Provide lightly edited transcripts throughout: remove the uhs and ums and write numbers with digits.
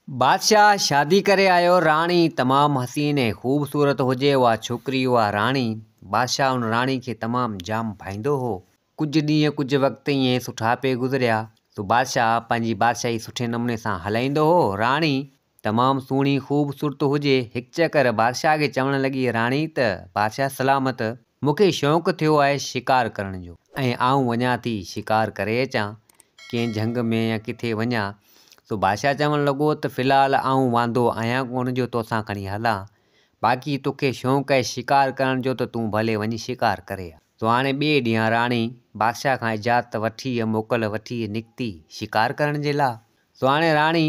बादशाह शादी करे आयो। राणी तमाम हसीन ऐं ख़ूबसूरत हुजे। उहा छोकिरी उहा राणी। बादशाह उन राणी खे तमामु जाम भाईंदो हो। कुझु ॾींहं कुझु वक़्तु ईअं सुठा पे गुज़रिया। तो बादशाह पंहिंजी बादशाही सुठे नमूने सां हलाईंदो हो। राणी तमामु सुहिणी ख़ूबसूरत हुजे। हिकु चकर बादशाह खे चवणु लॻी राणी त बादशाह सलामत, मूंखे शौक़ु थियो आहे शिकार करण जो ऐं आऊं वञा थी शिकार करे अचां, कंहिं झंग में या किथे वञा। तो बादशाह चवणु लॻो त फ़िलहालु आऊं वांदो आहियां कोन जो तोसां खणी हलां, बाक़ी तोखे शौक़ु आहे शिकार करण जो त तूं भले वञी शिकार करे आ। तो हाणे ॿिए ॾींहुं राणी बादशाह खां इजाज़त वठी मोकल वठी निकिती शिकार करण जे लाइ। तो हाणे राणी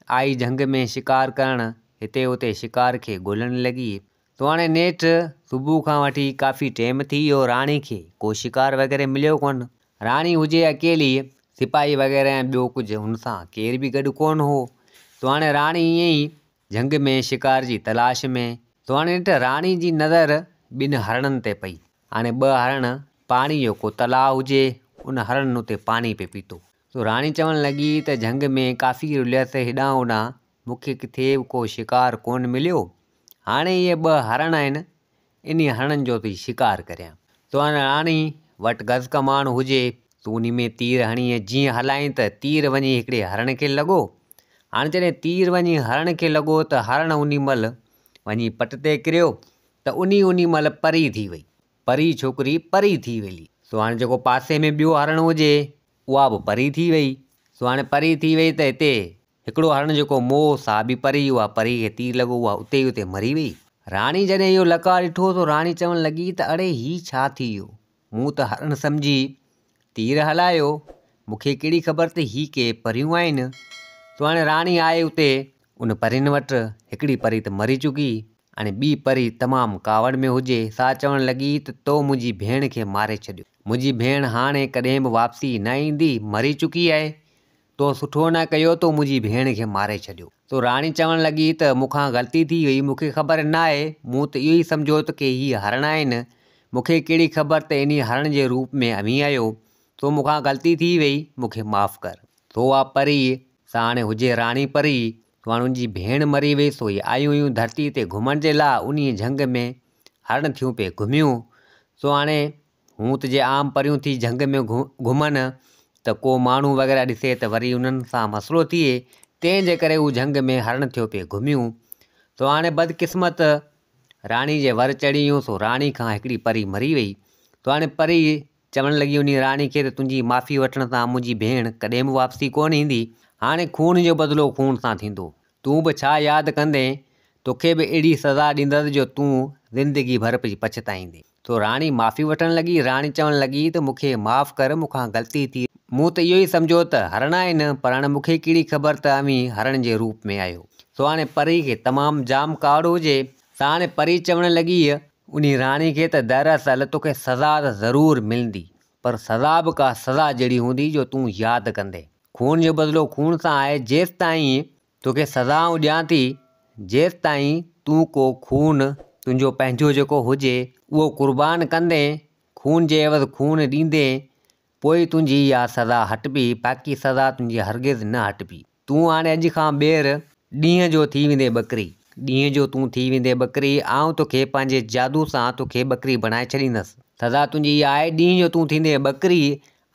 आई झंग में शिकार करणु, हिते हुते शिकार खे ॻोल्हण लॻी। तो हाणे नेठि सुबुह खां वठी काफ़ी टाइम थी वियो, राणी खे को शिकार वग़ैरह मिलियो कोन। राणी हुजे अकेली, सिपाही वग़ैरह ऐं ॿियो कुझु हुन सां केर बि गॾु कोन हो। तो हाणे राणी ईअं ई झंग में शिकार जी तलाश में। तो हाणे ॾिठ राणी जी नज़र ॿिनि हरणनि ते पई। हाणे ॿ हरण, पाणी जो को तलाउ हुजे, उन हरण उते पाणी पे पीतो। तो राणी चवणु लॻी त झंग में काफ़ी रुलियसि हेॾां होॾां, मूंखे किथे को शिकार कोन मिलियो। हाणे इहे ॿ हरण आहिनि, इन हरणनि जो थी शिकार करियां। तो हाणे राणी वटि गज़ कमाण हुजे, तो उन में तीर हणी जीअं हलायईं त तीर वञी हिकिड़े हरण खे लॻो। हाणे जॾहिं तीर वञी हरण खे लॻो त हरण उन महिल वञी पट ते किरियो, त उन महिल परी थी वई। परी छोकिरी परी थी वेली। सो हाणे जेको पासे में ॿियो हरण हुजे, उहा बि परी थी वई। सो हाणे परी थी वई त हिते हिकिड़ो हरण जेको मोह सा बि परी, उहा परी खे तीर लॻो, उहा उते ई उते मरी वई। राणी जॾहिं इहो लका ॾिठो तो राणी चवणु लॻी त अड़े ही छा थी वियो, मूं त हरण सम्झी तीर हलायो, मूंखे कहिड़ी ख़बर त ही के परियूं आहिनि। तो हाणे राणी आहे उते उन परियुनि वटि, हिकिड़ी परी त मरी चुकी, हाणे ॿी परी तमामु कावड़ में हुजे। सा चवणु लॻी त तो मुंहिंजी भेण खे मारे छॾियो, मुंहिंजी भेण हाणे कॾहिं बि वापसी न ईंदी, मरी चुकी आहे, तो सुठो न कयो तो मुंहिंजी भेण खे मारे छॾियो। तो राणी चवणु लॻी त मूंखां ग़लती थी वई, मूंखे ख़बर न आहे, मूं त इहो ई सम्झो त की हीअ हरण आहिनि, मूंखे कहिड़ी ख़बर त इन हरण जे रूप में अवी आयो। तो मूंखां ग़लती थी वई, मूंखे माफ़ु कर। तो उहा परी सा हाणे हुजे राणी परी, तो हाणे उनजी भेण मरी वई। सो इहे आयूं हुयूं धरती ते घुमण जे लाइ, उन झंग में हरण थियूं पे घुमियूं। सो हाणे हूं त जे आम परियूं थी झंग में घुमनि, त को माण्हू वग़ैरह ॾिसे त वरी उन्हनि सां मसइलो थिए, तंहिंजे करे हू झंग में हरण थियो पे घुमियूं। तो हाणे बदकिस्मत राणी जे वर चढ़ी वियूं। सो राणी खां हिकिड़ी परी मरी वई। तो हाणे परी चवणु लॻी उन राणी खे त तुंहिंजी माफ़ी वठण सां मुंहिंजी भेण कॾहिं बि वापसी कोन ईंदी, हाणे खून जो बदिलो खून सां थींदो, तूं बि छा यादि कंदे, तोखे बि अहिड़ी सज़ा ॾींदसि जो तूं ज़िंदगी भर पछताईंदे। तो राणी माफ़ी वठणु लॻी। राणी चवणु लॻी त मूंखे माफ़ु कर, मूंखां ग़लती थी, मूं त इहो ई सम्झो त हरण आहिनि, पर हाणे मूंखे कहिड़ी ख़बर त अवी हरण जे रूप में आयो। सो हाणे परी खे तमामु जाम कावड़ हुजे। त हाणे परी चवणु लॻी उन राणी खे त दरअसल तोखे सज़ा त ज़रूरु मिलंदी, पर सज़ा बि का सज़ा जहिड़ी हूंदी जो तूं यादि कंदे। खून जो बदिलो खून सां आहे, जेसि ताईं तोखे सज़ाऊं ॾियां थी, जेसि ताईं तूं को खून तुंहिंजो पंहिंजो जेको हुजे उहो क़ुर्बान कंदे, खून जे एवज़ खून ॾींदे, पोइ तुंहिंजी इहा सज़ा हटबी, बाक़ी सज़ा तुंहिंजी हरगिज़ न हटबी। तूं हाणे अॼु खां ॿीहर ॾींहं जो थी वेंदे ॿकरी, ॾींहं जो तूं थी वेंदे ॿकरी, आउं तोखे पंहिंजे जादू सां तोखे ॿकरी बणाए छॾींदसि। सज़ा तुंहिंजी इहा आहे, ॾींहं जो तूं थींदे ॿकरी,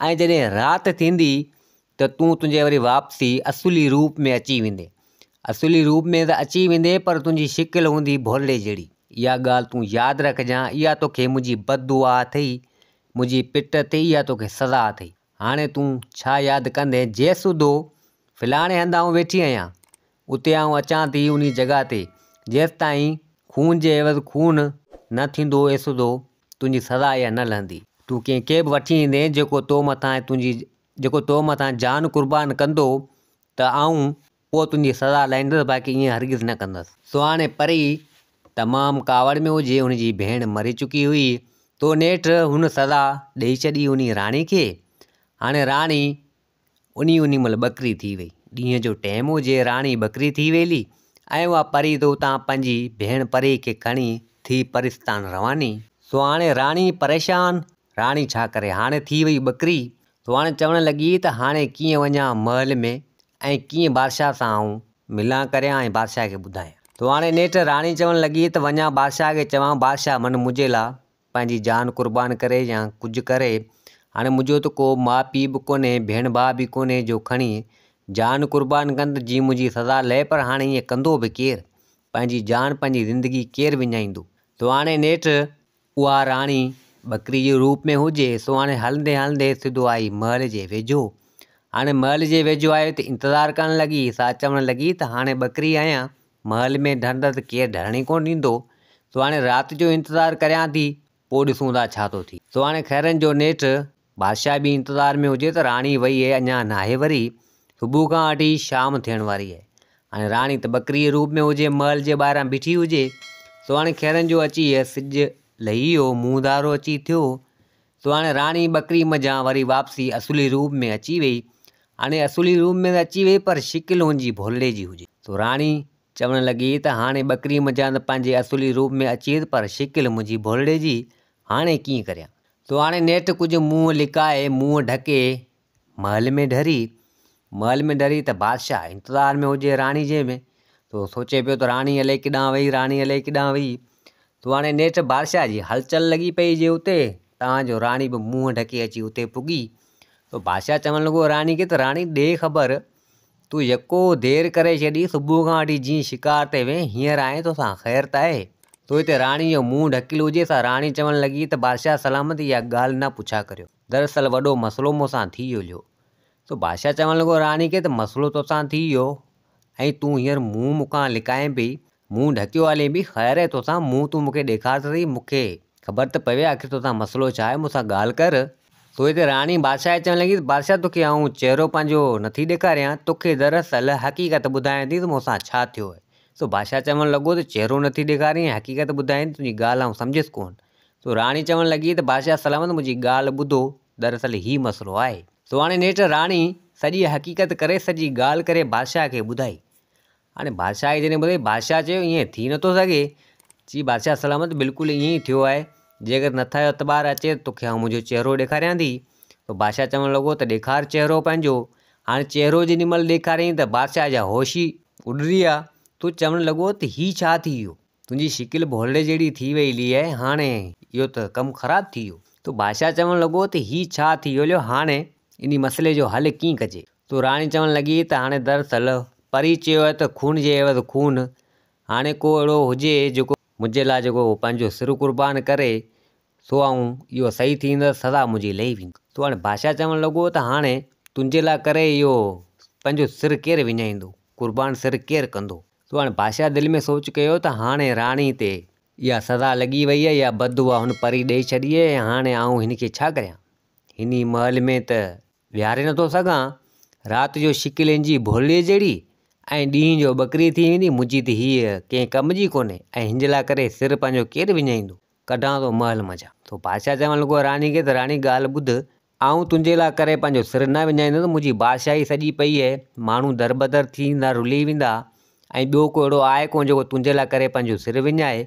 ऐं जॾहिं राति थींदी त तूं तुंहिंजे वरी वापसी असुली रूप में अची वेंदे। असुली रूप में त अची वेंदे, पर तुंहिंजी शिकिल हूंदी भोले जहिड़ी। इहा ॻाल्हि तूं यादि रखजांइ, इहा तोखे मुंहिंजी बददुआ अथई, मुंहिंजी पिट अथई, इहा तोखे सज़ा अथई। हाणे तूं छा यादि कंदे, जेसि उदो फ़िलहाणे हंधि आऊं वेठी आहियां, उते आऊं अचां थी उन जॻह ते, जेसि ताईं खून जे एवज़ खून न थींदो एसुदो, तुंहिंजी सज़ा इहा न लहंदी। तूं कंहिंखे बि वठी ईंदे जेको तो मथां जान क़ुर्बान कंदो, त आऊं पोइ तुंहिंजी सज़ा लाहींदुसि, बाक़ी ईअं हरगिज़ न कंदुसि। सो हाणे परी तमामु कावड़ में हुजे, हुनजी भेण मरी चुकी हुई। तो नेठि हुन सज़ा ॾेई छॾी उन राणी खे। हाणे राणी उन महिल ॿकरी थी वई, ॾींहं जो टाइम हुजे, राणी ॿकरी थी वेली, ऐं उहा परी त उतां पंहिंजी भेण परी खे खणी थी परिस्तान रवानी। सो हाणे राणी परेशान, राणी छा करे, हाणे थी वई ॿकरी। तो हाणे चवणु लॻी त हाणे कीअं वञा महल में, ऐं कीअं बादशाह सां आऊं मिलां करियां ऐं बादशाह खे ॿुधायां। तो हाणे नेठि राणी चवणु लॻी त वञा बादशाह खे चवां, बादशाह मन मुंहिंजे लाइ पंहिंजी जान क़ुर्बान करे या कुझु करे, हाणे मुंहिंजो त को माउ पीउ बि कोन्हे, भेण भाउ बि कोन्हे जो खणी जान क़ुर्बान कंदि जी मुंहिंजी सज़ा लहे, पर हाणे ईअं कंदो बि केरु, पंहिंजी जान पंहिंजी ज़िंदगी केरु विञाईंदो। तो हाणे नेठि उहा राणी बकरी जे रूप में हुजे, सो हाणे हलंदे हलंदे सिधो आई महल जे वेझो। हाणे महल जे वेझो आयो त इंतज़ारु करणु लॻी, सा चवणु लॻी त हाणे बकरी आहियां, महल में ढरंदसि त केरु ढरणी कोन ॾींदो, सो हाणे राति जो इंतज़ारु करियां थी, पोइ ॾिसूं था छा थो थिए। सो हाणे खैरनि जो नेठि बादशाह बि इंतज़ार में हुजे त राणी वई आहे, अञा नाहे वरी, सुबुह खां वठी शाम थियण वारी आहे। हाणे राणी त बकरी जे रूप में हुजे, महल जे ॿाहिरां बीठी हुजे। सो हाणे खैरनि जो अची सिॼु लही वियो, मुंहुंदारो अची थियो। सो हाणे राणी बकरी मझां वरी वापसी असुली रूप में अची वई। हाणे असुली रूप में अची वई, पर शिकिल हुनजी भोले जी हुजे। सो राणी चवणु लॻी त हाणे बकरी मझां त पंहिंजे असुली रूप में अची, पर शिकिल मुंहिंजी भोले जी, हाणे कीअं करियां। सो हाणे नेठि कुझु मुंहुं लिकाए, मुंहुं ढके महल में ढरी। महल में ढरी त बादशाह इंतज़ार में हुजे राणी जे में, तो सोचे पियो त राणी अलाए किॾां वई, राणी अलाए किॾां वई। तो हाणे नेठि बादशाह जी हलचल लॻी पई जे उते, तव्हांजो राणी बि मुंहुं ढके अची उते पुगी। तो बादशाह चवणु लॻो राणी खे त राणी ॾे ख़बर, तूं यको देरि करे छॾी, सुबुह खां वठी जीअं शिकार ते वें, हींअर आएं तोसां ख़ैर त आहे। तो हिते राणी जो मुंहुं ढकियलु हुजे, सां राणी चवणु लॻी त बादशाह सलामत, इहा ॻाल्हि न पुछा करियो, दरअसल वॾो मसइलो मूंसां थी वियो। तो बादशाह चवणु लॻो राणी खे त मसइलो तोसां थी वियो, ऐं तूं हींअर मुंहुं मूंखां लिकाएं पई, मुंहुं ढकियो हले बि, ख़ैर आहे तोसां, मुंहुं तूं मूंखे ॾेखार त सही, मूंखे ख़बर त पवे आख़िर तोसां मसइलो छा आहे, मूंसां ॻाल्हि कर। तो हिते राणी बादशाह चवणु लॻी, बादशाह तोखे आउं चहिरो पंहिंजो नथी ॾेखारियां, तोखे दरअसल हक़ीक़त ॿुधायां थी त मूंसां छा थियो आहे। सो बादशाह चवणु लॻो त चहिरो नथी ॾेखारीं, हक़ीक़त ॿुधाईं, तुंहिंजी ॻाल्हि आउं सम्झियसि कोन। सो राणी चवणु लॻी त बादशाह सलामत, मुंहिंजी ॻाल्हि ॿुधो, दरअसल ही मसइलो आहे। सो हाणे नेठि राणी सॼी हक़ीक़त करे, सॼी ॻाल्हि करे बादशाह खे ॿुधाई। हाणे बादशाह खे जॾहिं ॿुधाई, बादशाह चयो ईअं थी नथो सघे। जी बादशाह सलामत, बिल्कुलु ईअं ई थियो आहे, जेकर नथा जो एतबार अचे तोखे आउं मुंहिंजो चहिरो ॾेखारियां थी। तो बादशाह चवणु लॻो त ॾेखार चहिरो पंहिंजो। हाणे चहिरो जेॾी महिल ॾेखारियईं त बादशाह जा होश ई उॾी विया। तूं चवणु लॻो त ही छा थी वियो, तुंहिंजी शिकिल भोले जहिड़ी थी वई आहे, हाणे इहो त कमु ख़राबु थी वियो। तो बादशाह चवणु लॻो त ही छा थी वियो, हाणे इन मसइले जो हल कीअं कजे। तो राणी चवणु लॻी त हाणे दरअसल परी चयो आहे त खून जे एवज़ खून, हाणे को अहिड़ो हुजे जेको मुंहिंजे लाइ जेको पंहिंजो सिर क़ुर्बान करे, सो आउं इहो सही थींदसि, सज़ा मुंहिंजी लही वेंदी। तो हाणे बादशाह चवणु लॻो त हाणे तुंहिंजे लाइ करे इहो पंहिंजो सिर केरु विञाईंदो, क़ुर्बान सिर केरु कंदो। तो हाणे बादशाह दिलि में सोच कयो त हाणे राणी ते इहा सज़ा लॻी वई आहे, इहा बददुआ हुन परी ॾेई छॾी आहे, हाणे आउं हिन खे छा करियां, हिन महल में त विहारे नथो सघां, राति जो शिकिल जी भोले जहिड़ी ऐं ॾींहं जो बकरी थी वेंदी, मुंहिंजी त हीअ कंहिं कम जी कोन्हे, ऐं हिन जे लाइ करे सिर पंहिंजो केरु विञाईंदो, कढां थो महल मज़ा। तो बादशाह चवणु लॻो राणी खे त राणी ॻाल्हि ॿुध, आउं तुंहिंजे लाइ करे पंहिंजो सिर न विञाईंदुसि, मुंहिंजी बादशाही सॼी पई आहे, माण्हू दर बदर थींदा, रुली वेंदा, ऐं ॿियो को अहिड़ो आहे कोन जेको तुंहिंजे लाइ करे पंहिंजो सिर विञाए।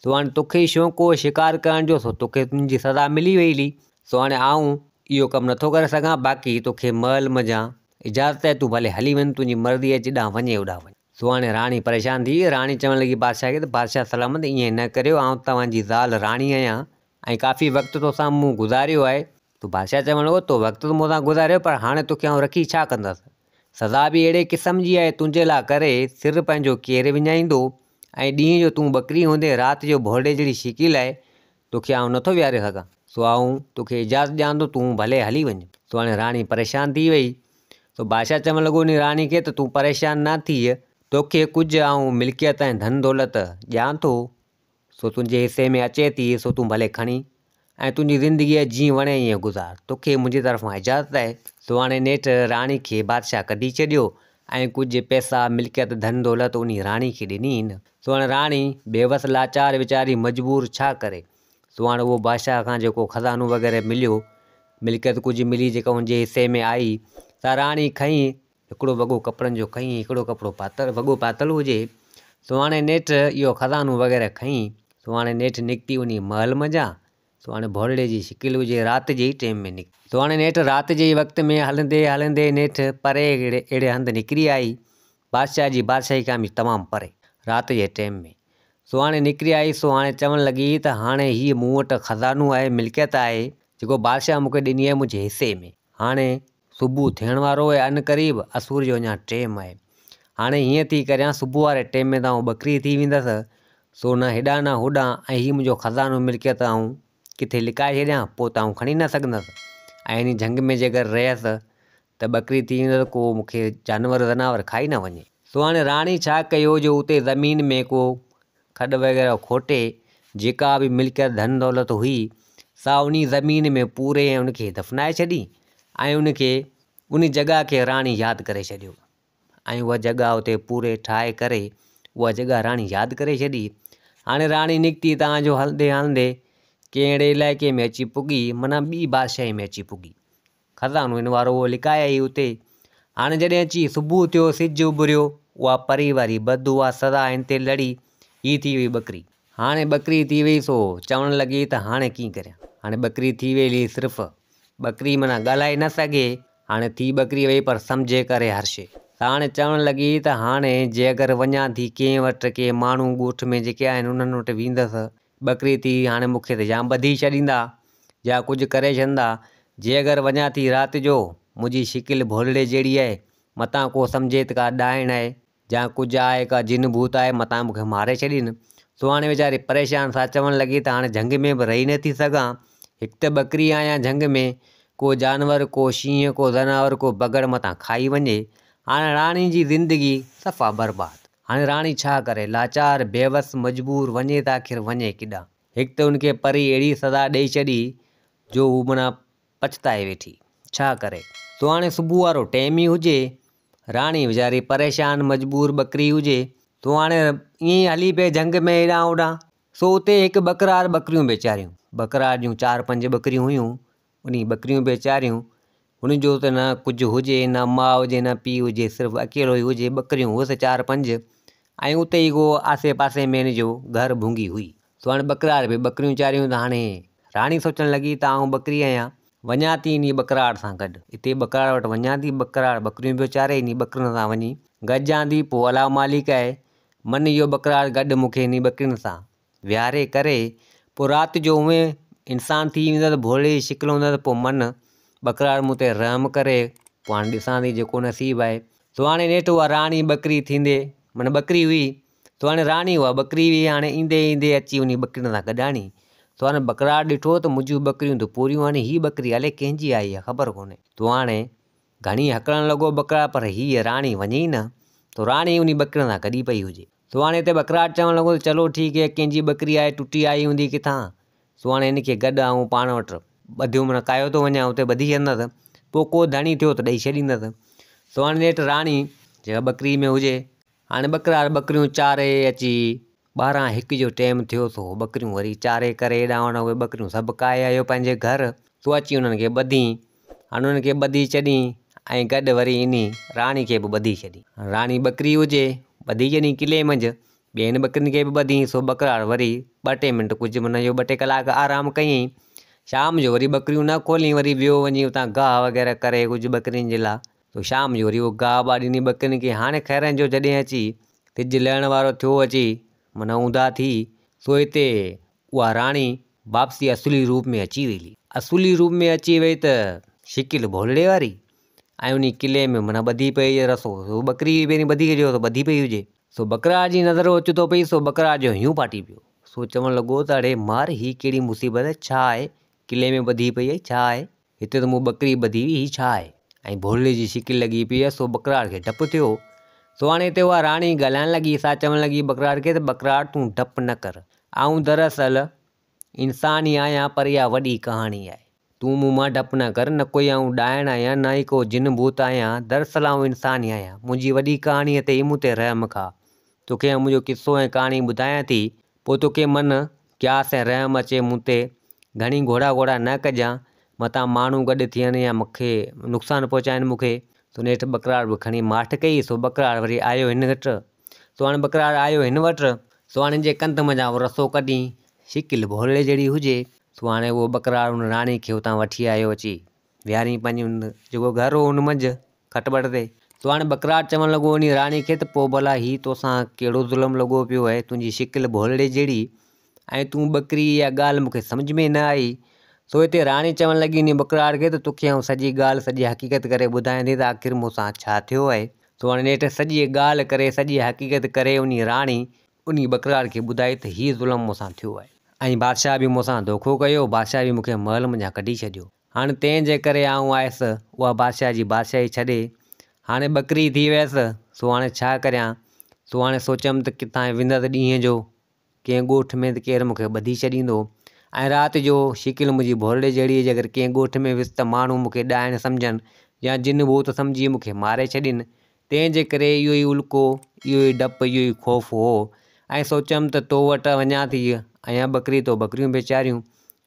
सो हाणे तोखे शौक़ु हो शिकार करण जो, सो तोखे तुंहिंजी सज़ा मिली वई। सो हाणे आउं इहो कमु नथो करे सघां, बाक़ी तोखे महल मझां इजाज़त आहे, तूं भले हली वञ, तुंहिंजी मर्ज़ी आहे, जिॾां वञे होॾां वञ। सो हाणे राणी परेशान थी, राणी चवणु लॻी बादशाह खे त बादशाह सलामत, ईअं न करियो, आउं तव्हांजी ज़ाल राणी आहियां ऐं काफ़ी वक़्तु तोसां मूं गुज़ारियो आहे। तो बादशाह चवणु लॻो तो वक़्तु त मूंसां गुज़ारियो, पर हाणे तोखे आउं रखी छा कंदसि, सज़ा बि अहिड़े क़िस्म जी आहे, तुंहिंजे लाइ करे सिर पंहिंजो केरु विञाईंदो, ऐं ॾींहं जो तूं बकरी हूंदे, राति जो भोले जहिड़ी शिकिल आहे, तोखे आउं नथो विहारे सघां। सो आउं तोखे इजाज़त ॾियां थो, तूं भले हली वञ। सो हाणे राणी परेशान थी वई। तो बादशाह चवणु लॻो उन राणी खे त तूं परेशान न थी, तोखे कुझु आउं मिल्कियत ऐं धन दौलत ॾियां थो, सो तुंहिंजे हिसे में अचे थी, सो तूं भले खणी ऐं तुंहिंजी ज़िंदगीअ जीअं वणे ईअं गुज़ार, तोखे मुंहिंजी तरफ़ां इजाज़त आहे। सो हाणे नेठि राणी खे बादशाह कढी छॾियो ऐं कुझु पैसा मिल्कियत धन दौलत उन राणी खे ॾिनी। सो हाणे राणी बेवस लाचार वीचारी मजबूर छा करे। सो हाणे उहो बादशाह खां जेको ख़ज़ानो वग़ैरह मिलियो, मिल्कियत कुझु मिली जेका हुनजे हिसे में आई, सा राणी खईं, हिकिड़ो वॻो कपिड़नि जो खईं, हिकिड़ो कपिड़ो वॻो पातल हुजे। सो हाणे नेठि इहो ख़ज़ानो वग़ैरह खईं। सो हाणे नेठि निकिती उन महल मझां। सो हाणे भोले जी शिकिल हुजे, राति जे ई टाइम में निकिती। सो हाणे नेठि राति जे वक़्त में हलंदे हलंदे नेठि परे अहिड़े हंधि निकिरी आई बादशाह जी बादशाही खां बि तमामु परे राति जे टाइम में। सो हाणे निकिरी आई। सो हाणे चवणु लॻी त हाणे हीअ मूं वटि खज़ानो आहे, मिल्कियत आहे जेको बादशाह मूंखे ॾिनी आहे मुंहिंजे हिसे में। हाणे सुबुह थियण वारो आहे, अन क़रीब असुर जो अञा टाइम आहे। हाणे हीअं थी करियां, सुबुह वारे टाइम में त बकरी थी वेंदसि। सो न हेॾां न होॾां, ऐं हीअ मुंहिंजो खज़ानो मिल्कियत किथे लिकाए छॾियां, पोइ त खणी न सघंदसि। ऐं इन झंग में जेकर रहियसि त बकरी थी वेंदसि, को मूंखे जानवर खाई न वञे। सो हाणे राणी छा कयो, जो उते ज़मीन में को खॾ वग़ैरह खोटे जेका बि मिल्कियत धन दौलत हुई सा उन ज़मीन में पूरे उनखे दफ़नाए छॾी ऐं उनखे उन जॻह खे राणी यादि करे छॾियो। ऐं उहा जॻह उते पूरे ठाहे करे उहा जॻह राणी यादि करे छॾी। हाणे राणी निकिती तव्हांजो हलंदे हलंदे कहिड़े इलाइक़े में अची पुगी, माना ॿी बादशाही में अची पुगी। खज़ानो हिन वारो उहो लिकाए आई उते। हाणे जॾहिं अची सुबुह थियो, सिजु उभरियो, उहा परी वारी बदुआ सदा हिन ते लड़ी, हीअ थी वई बकरी। हाणे बकरी थी वई। सो चवणु लॻी त हाणे कीअं करियां। हाणे बकरी थी वई सिर्फ़ु बकरी, माना ॻाल्हाए न सघे। हाणे थी बकरी वई पर सम्झे करे हर्षे। त हाणे चवणु लॻी त हाणे जे अगरि वञा थी कंहिं वटि, के माण्हू ॻोठ में जेके आहिनि उन्हनि वटि वेंदसि, बकरी थी हाणे मूंखे त जाम ॿधी छॾींदा या कुझु करे छॾींदा। जे अगरि वञा थी राति जो, मुंहिंजी शिकिल भोलड़े जहिड़ी आहे, मतां को सम्झे त का ॾाइण आहे या कुझु आहे, का जिन भूत आहे, मतां मूंखे मारे छॾीनि। सो हाणे वीचारी परेशान सां चवणु लॻी त हाणे झंग में बि रही नथी सघां। हिकु त बकरी आहियां झंग में, को जानवर, को शींहं, को ज़नावर, को बगड़ मतां खाई वञे। हाणे राणी जी ज़िंदगी सफ़ा बर्बाद। हाणे राणी छा करे, लाचार बेवस मजबूर, वञे त आख़िर वञे किॾां। हिकु त उनखे परी अहिड़ी सदा ॾेई छॾी जो हू माना पछताए वेठी, छा करे। सो हाणे सुबुह वारो टाइम ई हुजे, राणी वीचारी परेशान मजबूर बकरी हुजे। सो हाणे ईअं ई हली पई झंग में हेॾां होॾां। सो उते हिकु बकरार बकरियूं बेचारियूं, बकरार जूं 4-5 बकरियूं हुयूं। उन बकरियूं बेचारियूं, हुनजो त न कुझु हुजे, न माउ हुजे, न पीउ हुजे, सिर्फ़ु अकेलो ई हुजे। बकरियूं हुअसि 4-5, ऐं उते ई को आसे पासे में हिन जो घर भुंगी हुई। सो हाणे बकरार बि बकरियूं चारियूं। त हाणे राणी सोचणु लॻी त आउं बकरी आहियां, वञा थी इन बकरार सां गॾु, हिते बकरार वटि वञा थी, बकरार बकरियूं पियो चारे, इन बकरियुनि सां वञी गॾिजां थी। पोइ अला मालिक आहे, मन इहो बकरार गॾु मूंखे इन बकरियुनि सां विहारे करे, पोइ राति जो उहे इंसान थी वेंदसि, भोले जी शिकिल हूंदसि, पोइ मन बकरार मूं ते रहम करे, पोइ हाणे ॾिसां थी जेको नसीबु आहे। सो हाणे नेठि उहा राणी बकरी थींदे, माना बकरी हुई। सो हाणे राणी उहा बकरी हुई। हाणे ईंदे ईंदे अची उन बकरियुनि सां गॾाणी। सो हाणे बकरार ॾिठो त मुंहिंजियूं बकरियूं त पूरियूं, हाणे हीअ बकरी अलाए कंहिंजी आई आहे ख़बर कोन्हे। तो हाणे घणी हकणु लॻो बकरार, पर हीअ राणी वञे ई न। तो राणी उन बकरियुनि सां गॾी पई हुजे। सो हाणे हिते बकरार चवणु लॻो त चलो ठीकु है, कंहिंजी बकरी आहे, टुटी आई हूंदी किथां। सो हाणे हिनखे गॾु आऊं पाण वटि ॿधियो, माना कायो थो वञा, उते ॿधी छॾंदसि, पोइ को धणी थियो त ॾेई छॾींदसि। सो हाणे नेठि राणी जेका बकरी में हुजे, हाणे बकरार बकरियूं चारे अची 12-1 जो टाइम थियो। सो बकरियूं वरी चारे करे हेॾां होॾां उहे बकरियूं सभु काए आयो पंहिंजे घर। सो अची उन्हनि खे ॿधी। हाणे उन्हनि खे ॿधी चॾी ऐं गॾु वरी इन राणी खे बि ॿधी छॾी। राणी बकरी हुजे, ॿधी छॾी किले मंझि, ॿियनि बकरियुनि खे बि ॿधी। सो बकरार वरी 2-3 मिंट कुझु माना इहो 2-3 कलाक आराम कयईं। शाम जो वरी बकरियूं न खोलियईं, वरी वियो वञी उतां गाह वग़ैरह करे कुझु बकरियुनि जे लाइ। तो शाम जो वरी उहो गाह वाह ॾिनी बकरियुनि खे। हाणे खैरनि जो जॾहिं अची सिजु लहण वारो थियो, अची माना ऊंधा थी, सो हिते उहा राणी वापसी असुली रूप में अची वई। असुली रूप में अची वई त शिकिल भोलड़े वारी, ऐं उन किले में माना ॿधी पई रसो। सो बकरी पहिरीं ॿधी छॾियो त ॿधी पई हुजे। सो बकरार जी नज़र ओचितो पई। सो बकरार जो हियूं फाटी पियो। सो चवणु लॻो त अड़े मार, ही कहिड़ी मुसीबत, छा आहे, किले में ॿधी पई आहे, छा आहे, हिते त मूं बकरी ॿधी हुई, ही छा आहे, ऐं भोलड़े जी शिकिल लॻी पई आहे। सो बकरार खे डपु थियो। सो हाणे हिते उहा राणी ॻाल्हाइणु लॻी, सा चवणु लॻी बकरार खे त बकरार तूं डपु न कर, आऊं दरअसल इंसान ई आहियां, पर इहा वॾी कहाणी आहे। तूं मूं मां डपु न कर, न कोई आऊं ॾाइण आहियां, न ई को जिन भूत आहियां, दरअसल आऊं इंसान ई आहियां। मुंहिंजी वॾी कहाणीअ ते ई मूं ते रहम खा। तोखे मुंहिंजो किसो ऐं कहाणी ॿुधायां थी, पोइ तोखे मन क्यास ऐं रहम अचे मूं ते। घणी घोड़ा घोड़ा न कजां, मतां माण्हू गॾु थियनि या मूंखे नुक़सानु पहुचाइनि मूंखे। सो नेठि बकरार बि खणी माठि कई। सो बकरार वरी आयो हिन वटि। सो हाणे बकरार आयो हिन वटि। सो हाणे जे कंध मञा रसो कढी, शिकिल भोलड़े जहिड़ी हुजे। सो हाणे उहो बकरार हुन राणी खे हुतां वठी आयो, अची विहारियईं पंहिंजी जेको घर हो हुन मंझि खटबड़ ते। सो हाणे बकरार चवणु लॻो उन राणी खे त पोइ भला हीउ तोसां कहिड़ो ज़ुल्म लॻो पियो आहे, तुंहिंजी शिकिल भोलड़े जहिड़ी, ऐं तूं बकरी इहा ॻाल्हि मूंखे सम्झ में न आई। सो हिते राणी चवणु लॻी उन बकरार खे त तोखे आउं सॼी ॻाल्हि सॼी हक़ीक़त करे ॿुधाईंदी त आख़िर मूंसां छा थियो आहे। सो हाणे नेठि सॼी ॻाल्हि करे सॼी हक़ीक़त करे उन राणी उन बकरार खे ॿुधाई त हीउ ज़ुल्म मूंसां थियो आहे ऐं बादशाह बि मूंसां धोखो कयो, बादशाह बि मूंखे महल मां कढी छॾियो। हाणे तंहिंजे करे आउं आयसि उहा बादशाह जी बादशाही छॾे, हाणे बकरी थी वियसि। सो हाणे छा करियां। सो हाणे सोचियमि त किथां विंदसि ॾींहं जो कंहिं ॻोठ में त केरु मूंखे ॿधी छॾींदो, ऐं राति जो शिकिल मुंहिंजी भोलड़े जहिड़ी जे अगरि कंहिं ॻोठ में वियुसि त माण्हू मूंखे ॾाइण सम्झनि या जिन भूत सम्झी मूंखे मारे छॾीनि। तंहिंजे करे इहो ई उल्को, इहो ई डपु, इहो ई ख़ौफ़ हो। ऐं सोचियमि त तो वटि वञा थी, ऐं बकरी तो बकरियूं बेचारियूं,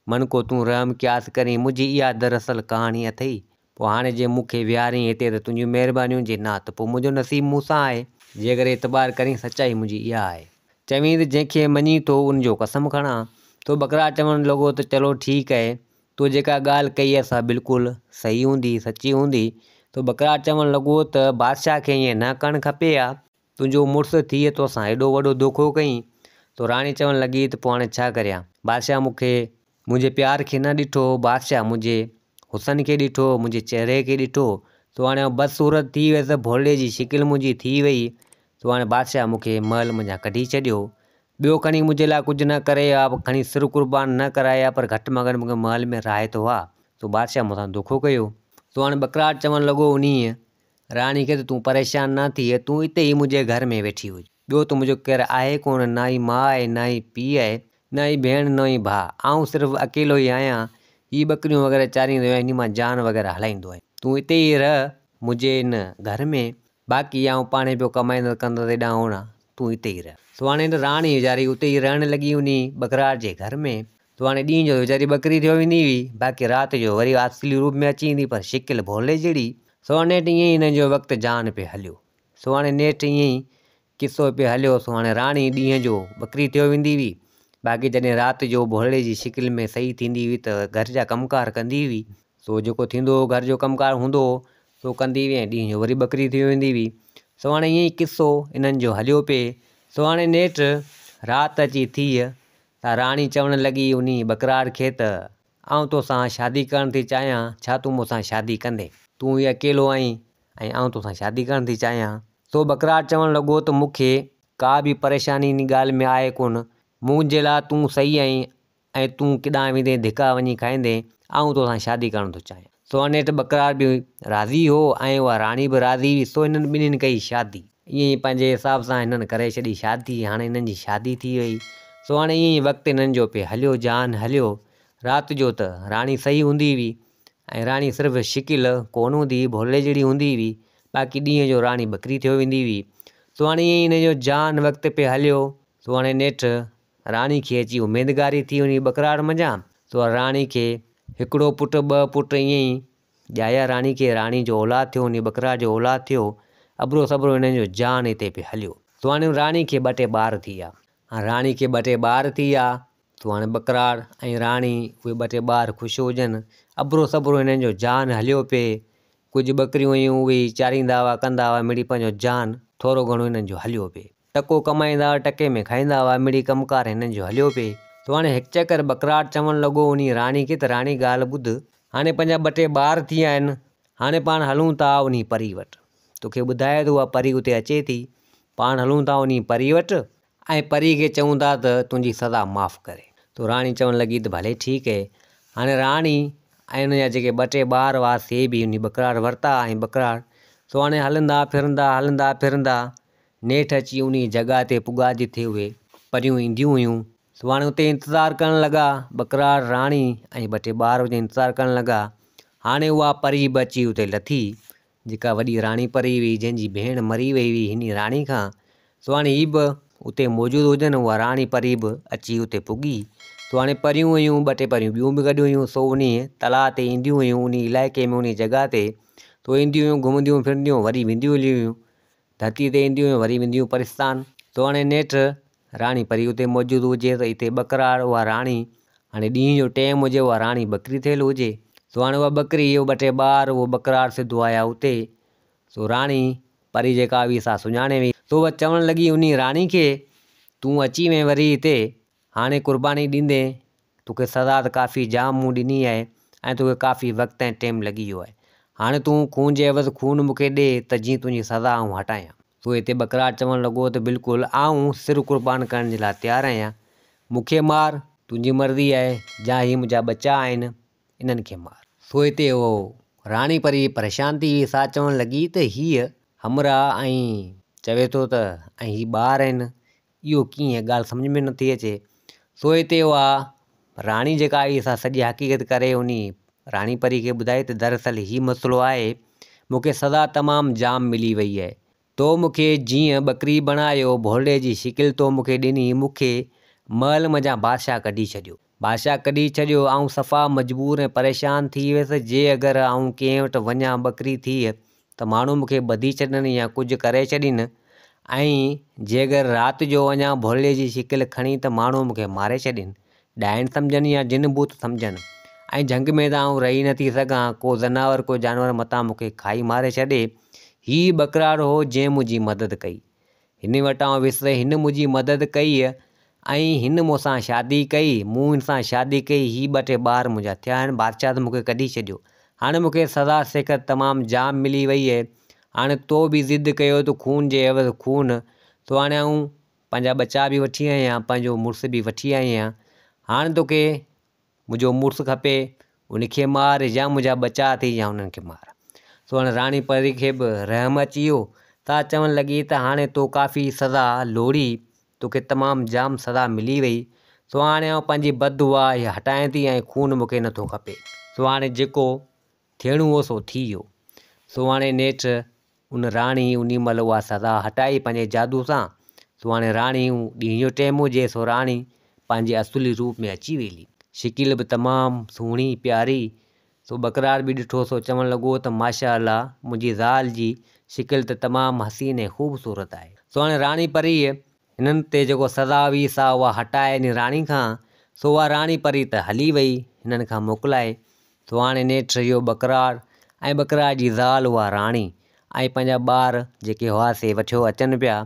मन को तूं रहम क्यास करीं। मुंहिंजी इहा दरअसल कहाणी अथई। पोइ हाणे जे मूंखे विहारईं हिते त तुंहिंजियूं महिरबानियूं, जे न त पोइ मुंहिंजो नसीबु मूंसां आहे। जे अगरि एतबार करीं, सचाई मुंहिंजी इहा आहे। चवीं त जंहिंखे मञी थो उनजो कसम खणां। तो बकरार चवणु लॻो त चलो ठीकु आहे, तो जेका ॻाल्हि कई आहे सा बिल्कुलु सही हूंदी, सची हूंदी। तो बकरार चवणु लॻो त बादशाह खे ईअं न करणु खपे हा, तुंहिंजो मुड़ुसु थिए तोसां एॾो वॾो धोखो कईं। तो राणी चवणु लॻी त पोइ हाणे छा करियां। बादशाह मूंखे मुंहिंजे प्यार खे न ॾिठो, बादशाह मुंहिंजे हुसन खे ॾिठो, मुंहिंजे चहिरे खे ॾिठो। सो हाणे बदसूरत थी वियसि, भोलड़े जी शिकिल मुंहिंजी थी वई। सो हाणे बादशाह मूंखे महल मां कढी छॾियो। ॿियो खणी मुंहिंजे लाइ कुझु न करे हा, खणी सिर कुर्बान न कराए हा, पर घटि में घटि मूंखे महल में रहाए थो हा। सो बादशाह मूंसां धोखो कयो। सो हाणे बकरार चवणु लॻो उन राणी खे त तूं परेशान न थी, तूं हिते ई मुंहिंजे घर में वेठी हुज। ॿियो त मुंहिंजो केरु आहे कोन, न ई माउ आहे, न ई पीउ आहे, न ई भेण, न ई भाउ। आउं सिर्फ़ु अकेलो ई आहियां। हीअ बकरियूं वग़ैरह चारींदो आहियां, इन मां जान वग़ैरह हलाईंदो आहियां। तूं हिते ई रह मुंहिंजे इन घर में, बाक़ी आउं पाणे पियो कमाईंदो कंदुसि हेॾां होॾां, तूं हिते ई रह। सो हाणे राणी वीचारी उते ई रहणु लॻी उन बकरार जे घर में। तो हाणे ॾींहं जो वीचारी बकरी थियो वेंदी हुई, बाक़ी राति जो वरी असली रूप में अची वेंदी, पर शिकिल भोलड़े जहिड़ी। सो हाणे नेठि ईअं ई हिन जो वक़्तु जान पियो हलियो। सो हाणे नेठि ईअं ई किसो पियो हलियो। सो हाणे राणी ॾींहं जो बकरी थियो वेंदी हुई, बाक़ी जॾहिं राति जो भोलड़े जी शिकिल में सही थींदी हुई त घर जा कमकार कंदी हुई। सो जेको थींदो हो घर जो कमकार हूंदो हो सो कंदी हुई, ऐं ॾींहं जो वरी बकरी थी वेंदी हुई। सो हाणे ईअं ई किसो इन्हनि जो हलियो पिए। सो हाणे नेठि राति अची थी त राणी चवणु लॻी उन बकरार खे त आउं तोसां शादी करणु थी चाहियां, छा तूं मूंसां शादी कंदे। तूं हीअ अकेलो आहीं ऐं आउं तोसां शादी करणु थी चाहियां। सो बकरार चवणु लॻो त मूंखे का बि परेशानी इन ॻाल्हि में आहे कोन, मुंहिंजे लाइ तूं सही आहीं, ऐं तूं केॾांहुं वेंदे धिका वञी खाईंदे, आउं तोसां शादी करणु थो चाहियां। सो हाणे नेठि बकरार बि राज़ी हो ऐं उहा राणी बि राज़ी हुई। सो हिननि ॿिन्हिनि कई शादी। ईअं ई पंहिंजे हिसाब सां हिननि करे छॾी शादी। हाणे हिननि जी शादी थी वई। सो हाणे ईअं ई वक़्तु हिननि जो पियो हलियो, जान हलियो। राति जो त राणी सही हूंदी हुई, ऐं राणी सिर्फ़ु शिकिल कोन हूंदी हुई, भोलड़े जहिड़ी हूंदी हुई, बाक़ी ॾींहं जो राणी बकरी थियो वेंदी हुई। सो हाणे ईअं ई हिन जो जान वक़्तु पियो हलियो। सो हाणे नेठि राणी खे अची उमेदगारी थी उन बकरार मंझां। सो राणी खे हिकिड़ो पुटु, ॿ पुट ईअं ई ॼाया राणी खे। राणी जो औलाद थियो, उन बकरार जो औलाद थियो। अबरो सबरो हिननि जो जान हिते पियो हलियो। सो हाणे राणी खे 2 टे ॿार थी विया। राणी खे 2 टे ॿार थी विया। सो हाणे बकरार ऐं राणी उहे 2 टे ॿार ख़ुशि हुजनि। अबरो सबरो हिननि जो जान हलियो पिए। कुझु बकरियूं हुयूं उहे चारींदा हुआ, कंदा हुआ, मिड़ी पंहिंजो जान थोरो घणो हिननि जो हलियो पिए। टको कमाईंदा हुआ, टके में खाईंदा हुआ, मिड़ी कमकार हिननि जो हलियो पिए। सो हाणे हिकु चकर बकरार चवणु लॻो उन राणी खे त राणी ॻाल्हि ॿुध, हाणे पंहिंजा 2 टे ॿार थी विया आहिनि, हाणे पाण हलूं था उन परी वटि। तोखे ॿुधाए थो उहा परी उते अचे थी, पाण हलूं था उन परी वटि ऐं परी खे चऊं था त तुंहिंजी सज़ा माफ़ु करे। तो राणी चवणु लॻी त भले ठीकु आहे। हाणे राणी ऐं हुन जा जेके 2 टे ॿार हुआ से बि उन बकरार वरिता ऐं बकरार। सो हाणे हलंदा फिरंदा नेठि अची उन जॻह ते पुॻा जिथे उहे परियूं ईंदियूं हुयूं। सो हाणे उते इंतज़ारु करणु लॻा बकरार, राणी ऐं 2 टे ॿार हुते इंतज़ारु करणु लॻा। हाणे उहा परी बि अची उते लथी, जेका वॾी राणी परी हुई, जंहिंजी भेण मरी वई हुई हिन राणी खां। सो हाणे हीअ बि उते मौजूदु हुजनि, उहा राणी परी बि अची उते पुॻी। सो हाणे परियूं हुयूं, 2 टे परियूं ॿियूं बि गॾु हुयूं। सो उन तलाउ ते ईंदियूं हुयूं, उन इलाइक़े में, उन जॻह ते। सो ईंदियूं हुयूं, घुमंदियूं फिरंदियूं, वरी वेंदियूं हलियूं हुयूं। धरती ते ईंदियूं हुयूं, वरी वेंदियूं परिस्तान। सो हाणे नेठि राणी परी उते मौजूदु हुजे त हिते बकरार, उहा राणी, हाणे ॾींहं जो टाइम हुजे, उहा राणी बकरी थियल हुजे। सो हाणे उहा बकरी, इहो 2 टे ॿार, उहो बकरार सिधो आया उते। सो राणी परी जेका हुई सा सुञाणे वई। तो उहा चवणु लॻी उन राणी खे, तूं अची वएं वरी हिते, हाणे कुर्बानी ॾींदे तोखे सज़ा त काफ़ी जाम मूं ॾिनी आहे ऐं तोखे काफ़ी वक़्तु ऐं टाइम लॻी वियो आहे। हाणे तूं खून जे एवज़ खून मूंखे ॾे त जीअं तुंहिंजी सज़ा आउं हटायां। तो हिते बकरार चवणु लॻो त बिल्कुलु आउं सिर क़ुर्बान करण जे लाइ तयारु आहियां, मूंखे मार, तुंहिंजी मर्ज़ी आहे, जा ही मुंहिंजा बच्चा आहिनि इन्हनि खे मार। सो हिते उहो राणी परी परेशान थी वई, सा चवणु लॻी त हीअ हमरा ऐं चवे थो त ऐं ही ॿार आहिनि, इहो कीअं ॻाल्हि सम्झ में नथी अचे। सो हिते उहा राणी जेका आई सा सॼी हक़ीक़त करे उन राणी परी खे ॿुधाई त दरअसल हीउ मसइलो आहे, मूंखे सज़ा तमामु जाम मिली वई आहे। तो मूंखे जीअं ॿकरी बणायो, भोले जी शिकिल तो मूंखे ॾिनी, मूंखे महल मंझां बादशाह कढी छॾियो। बादशाह कढी छॾियो, आउं सफ़ा मजबूर ऐं परेशान थी वियुसि। जे अगरि आउं कंहिं वटि वञा ॿकरी थी त माण्हू मूंखे ॿधी छॾनि या कुझु करे छॾीनि, ऐं जे अगरि राति जो वञा भोले जी शिकिल खणी त माण्हू मूंखे मारे छॾीनि, डायन सम्झनि या जिन भूत सम्झनि, ऐं झंग में त आउं रही नथी सघां, को ज़नावर को जानवर मतां मूंखे खाई मारे छॾे। हीउ बकरार हो जंहिं मुंहिंजी मदद कई, हिन वटां वियुसि, हिन मुंहिंजी मदद कई ऐं हिन मूंसां शादी कई, मूं हिन सां शादी कई, ही 2 ॿार मुंहिंजा थिया आहिनि, बादशाह त मूंखे कढी छॾियो, हाणे मूंखे सज़ा सिकत तमामु जाम मिली वई आहे। हाणे तो बि ज़िद कयो त खून जे एवज़ खून, तो हाणे आउं पंहिंजा बच्चा बि वठी आई आहियां, पंहिंजो मुड़ुसु बि वठी आई आहियां, हाणे तोखे मुंहिंजो मुड़ुसु खपे, उनखे मार, या मुंहिंजा बच्चा अथई या उन्हनि खे मार। सो हाणे राणी परी खे बि रहम अची वियो, सा चवणु लॻी त हाणे तो काफ़ी सज़ा लोड़ी, तोखे तमामु जाम सज़ा मिली वई, सो हाणे आउं पंहिंजी बददुआ इहा हटायां थी ऐं खून मूंखे नथो खपे। सो हाणे जेको थियणो हो सो थी वियो। सो हाणे नेठि उन राणी उन महिल उहा सज़ा हटाई पंहिंजे जादू सां। सो हाणे राणी ॾींहं जो टाइम हुजे, सो राणी पंहिंजे असुली रूप में अची वेली, शिकिल बि तमामु सुहिणी प्यारी। सो बकरार बि ॾिठो, सो चवणु लॻो त माशा अल्लाह, मुंहिंजी ज़ाल जी शिकिल त तमामु हसीन ऐं ख़ूबसूरत आहे। सो हाणे राणी परी हिननि ते जेको सज़ा हुई सा उहा हटाए हिन राणी खां, सो उहा राणी परी त हली वई हिननि खां मोकिलाए। सो हाणे नेठि इहो बकरार ऐं बकरार जी ज़ाल उहा राणी ऐं पंहिंजा ॿार जेके हुआ से वठियो अचनि पिया।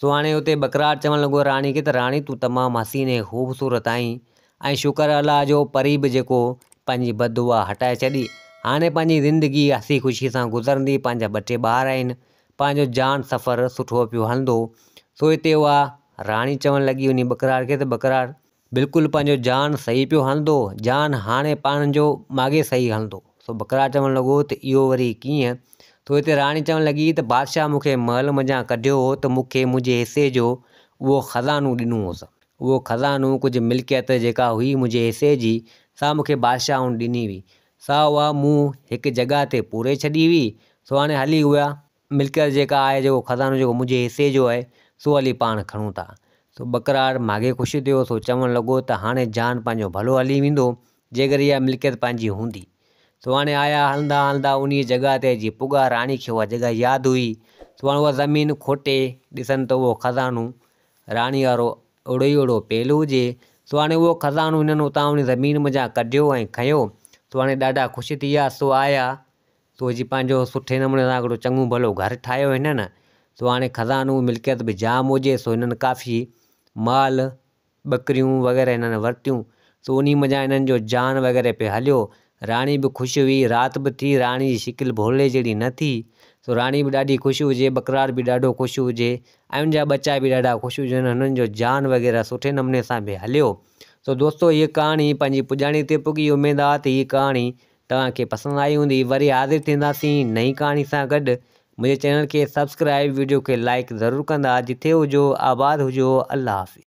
सो हाणे हुते बकरार चवणु लॻो राणी खे त राणी तूं तमामु हसीन ऐं ख़ूबसूरत आहीं, ऐं शुक्र अल्लाह जो परी बि जेको पंहिंजी बददुआ हटाए छॾी, हाणे पंहिंजी ज़िंदगी हसी ख़ुशी सां गुज़रंदी, पंहिंजा 2 ॿार आहिनि, पंहिंजो जान सफ़र सुठो पियो हलंदो। सो हिते उहा राणी चवणु लॻी उन बकरार खे त बकरार बिल्कुलु पंहिंजो जान सही पियो हलंदो, जान हाणे पाण जो माॻे सही हलंदो। सो बकरार चवणु लॻो त इहो वरी कीअं। तो हिते राणी चवणु लॻी त बादशाह मूंखे महल मंझां कढियो हो त मूंखे मुंहिंजे हिसे जो उहो ख़ज़ानो ॾिनो होसि, उहो ख़ज़ानो कुझु मिल्कियत जेका हुई मुंहिंजे हिसे जी, सा मूंखे बादशाह ॾिनी हुई, सा उहा मूं हिकु जॻह ते पूरे छॾी हुई। सो हाणे हली उहा मिल्कियत जेका आहे, जेको ख़ज़ानो जेको मुंहिंजे हिसे जो आहे, सो हली पाण खणूं था। सो बकरार माॻे ख़ुशि थियो, सो चवणु लॻो त हाणे जान पंहिंजो भलो हली वेंदो जेकर इहा मिल्कियत पंहिंजी हूंदी। सो हाणे आया हलंदा हलंदा उन जॻह ते अची पुॻा, राणी खे उहा जॻह यादि हुई। सो हाणे उहा ज़मीन खोटे ॾिसनि त उहो ख़ज़ानो राणी वारो ओड़ो ई ओड़ो पियल हुजे। सो हाणे उहो ख़ज़ानो हिननि उतां उन ज़मीन मंझां कढियो ऐं खयो। सो हाणे ॾाढा ख़ुशि थी विया। सो आया, सो अची पंहिंजो सुठे नमूने सां हिकिड़ो चङो भलो घरु ठाहियो हिननि। सो हाणे ख़ज़ानो मिल्कियत बि जाम हुजे, सो हिननि काफ़ी माल ॿकरियूं वग़ैरह हिननि वरितियूं। सो उन मंझां हिननि जो जान वग़ैरह पियो हलियो। राणी बि ख़ुशि हुई, राति बि थी, राणी जी शिकिल भोले जहिड़ी न थी। सो राणी बि ॾाढी ख़ुशि हुजे, बकरार बि ॾाढो ख़ुशि हुजे ऐं उनजा बच्चा बि ॾाढा ख़ुशि हुजनि, हुननि जो जान वग़ैरह सुठे नमूने सां बि हलियो। सो दोस्तो, हीअ कहाणी पंहिंजी पुॼाणी ते पुॻी। उमेदु आहे त हीअ कहाणी तव्हांखे पसंदि आई हूंदी। वरी हाज़िर थींदासीं नई कहाणी सां गॾु। मुंहिंजे चैनल खे सब्सक्राइब, वीडियो खे लाइक ज़रूरु कंदा। जिथे हुजो आबाद हुजो। अल्लाह हाफ़िज़।